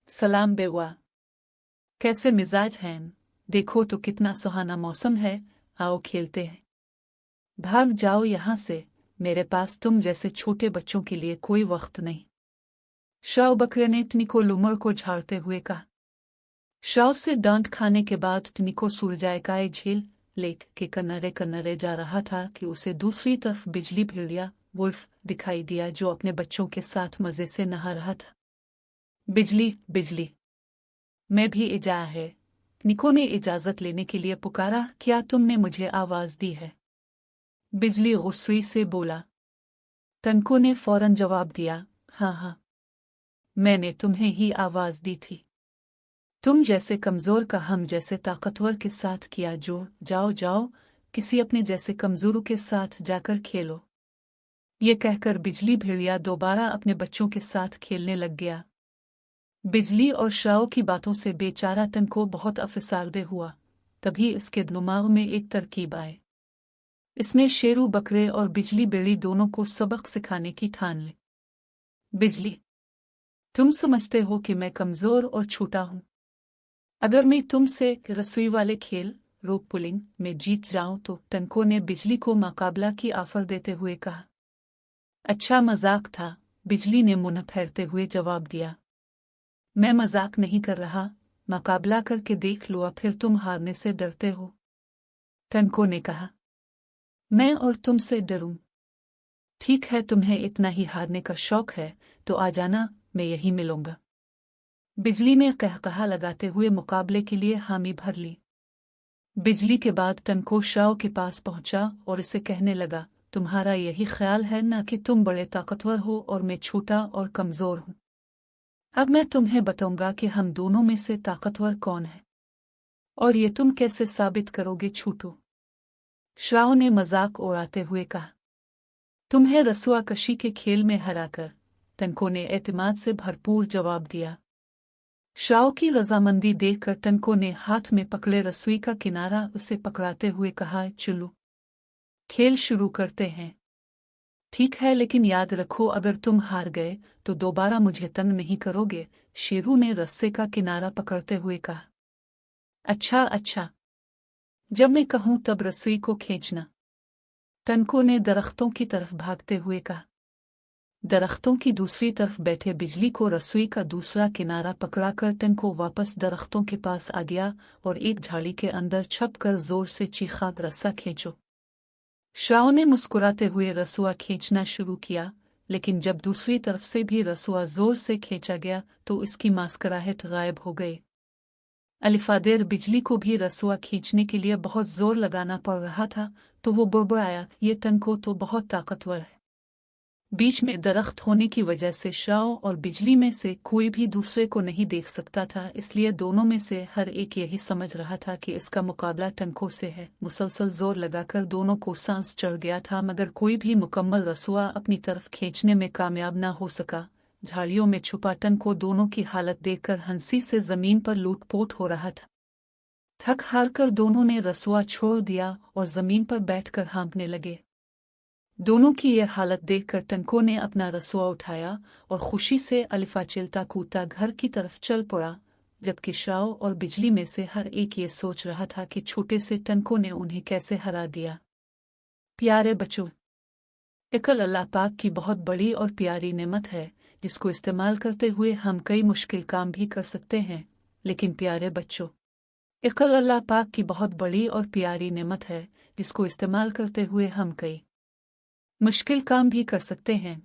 सलाम बेवा, कैसे मिजाज हैं? देखो तो कितना सुहाना मौसम है। आओ खेलते हैं। भाग जाओ यहाँ से, मेरे पास तुम जैसे छोटे बच्चों के लिए कोई वक्त नहीं। शाओ बकरे ने टनिको लुमड़ को झाड़ते हुए कहा। शाओ से डांट खाने के बाद टनिको सूरजायकाए झील लेक के किनारे किनारे जा रहा था कि उसे दूसरी तरफ बिजली भेड़िया वुल्फ दिखाई दिया, जो अपने बच्चों के साथ मजे से नहा रहा था। बिजली बिजली, मैं भी इजा है। निको ने इजाजत लेने के लिए पुकारा। क्या तुमने मुझे आवाज दी है? बिजली गुस्से से बोला। टनको ने फौरन जवाब दिया, हाँ हाँ, मैंने तुम्हें ही आवाज दी थी। तुम जैसे कमजोर का हम जैसे ताकतवर के साथ किया जो। जाओ जाओ, किसी अपने जैसे कमजोरों के साथ जाकर खेलो। ये कहकर बिजली भेड़िया दोबारा अपने बच्चों के साथ खेलने लग गया। बिजली और शाओ की बातों से बेचारा टनको बहुत अफसारदे हुआ। तभी इसके दिमाग में एक तरकीब आई। इसने शेरू बकरे और बिजली बेड़ी दोनों को सबक सिखाने की ठान ली। बिजली, तुम समझते हो कि मैं कमजोर और छोटा हूं। अगर मैं तुमसे रसोई वाले खेल रोक पुलिंग में जीत जाऊं तो टनको ने बिजली को मुकाबला की ऑफर देते हुए कहा। अच्छा मजाक था, बिजली ने मुंह फेरते हुए जवाब दिया। मैं मजाक नहीं कर रहा, मुकाबला करके देख लो, फिर तुम हारने से डरते हो। टनको ने कहा। मैं और तुमसे डरूं? ठीक है, तुम्हें इतना ही हारने का शौक है तो आ जाना, मैं यहीं मिलूंगा। बिजली ने कहकहा लगाते हुए मुकाबले के लिए हामी भर ली। बिजली के बाद टनको शाओ के पास पहुंचा और इसे कहने लगा, तुम्हारा यही ख्याल है ना कि तुम बड़े ताकतवर हो और मैं छोटा और कमजोर हूं। अब मैं तुम्हें बताऊंगा कि हम दोनों में से ताकतवर कौन है, और ये तुम कैसे साबित करोगे छोटू। शाओ ने मजाक उड़ाते हुए कहा। तुम्हें रसुआ कशी के खेल में हराकर, टनको ने एतमाद से भरपूर जवाब दिया। शाओ की रजामंदी देखकर टनको ने हाथ में पकड़े रसोई का किनारा उसे पकड़ाते हुए कहा, चलो खेल शुरू करते हैं। ठीक है, लेकिन याद रखो अगर तुम हार गए तो दोबारा मुझे तंग नहीं करोगे, शेरू ने रस्से का किनारा पकड़ते हुए कहा। अच्छा अच्छा, जब मैं कहूं तब रस्सी को खींचना, टनको ने दरख्तों की तरफ भागते हुए कहा। दरख्तों की दूसरी तरफ बैठे बिजली को रस्सी का दूसरा किनारा पकड़ाकर टनको वापस दरख्तों के पास आ गया और एक झाड़ी के अंदर छपकर जोर से चीखा, रस्सा खींचो। शाओ ने मुस्कुराते हुए रसुआ खींचना शुरू किया, लेकिन जब दूसरी तरफ से भी रसुआ जोर से खींचा गया तो इसकी मुस्कुराहट गायब हो गई। अलिफादेर बिजली को भी रसुआ खींचने के लिए बहुत जोर लगाना पड़ रहा था, तो वो बुड़बुड़ाया, ये टनको तो बहुत ताकतवर है। बीच में दरख्त होने की वजह से शाओ और बिजली में से कोई भी दूसरे को नहीं देख सकता था, इसलिए दोनों में से हर एक यही समझ रहा था कि इसका मुकाबला टनको से है। मुसलसल जोर लगाकर दोनों को सांस चढ़ गया था, मगर कोई भी मुकम्मल रसुआ अपनी तरफ खींचने में कामयाब न हो सका। झाड़ियों में छुपा टनको दोनों की हालत देखकर हंसी से जमीन पर लूटपोट हो रहा था। थक हार कर दोनों ने रसुआ छोड़ दिया और जमीन पर बैठकर हाँफने लगे। दोनों की यह हालत देखकर टनको ने अपना रसुआ उठाया और खुशी से अलिफा चिल्ता कूदता घर की तरफ चल पड़ा, जबकि शाओ और बिजली में से हर एक ये सोच रहा था कि छोटे से टनको ने उन्हें कैसे हरा दिया। प्यारे बच्चों, इकल अल्लाह पाक की बहुत बड़ी और प्यारी नेमत है, जिसको इस्तेमाल करते हुए हम कई मुश्किल काम भी कर सकते हैं। लेकिन प्यारे बच्चों, इकल अल्लाह पाक की बहुत बड़ी और प्यारी नेमत है, जिसको इस्तेमाल करते हुए हम कई मुश्किल काम भी कर सकते हैं,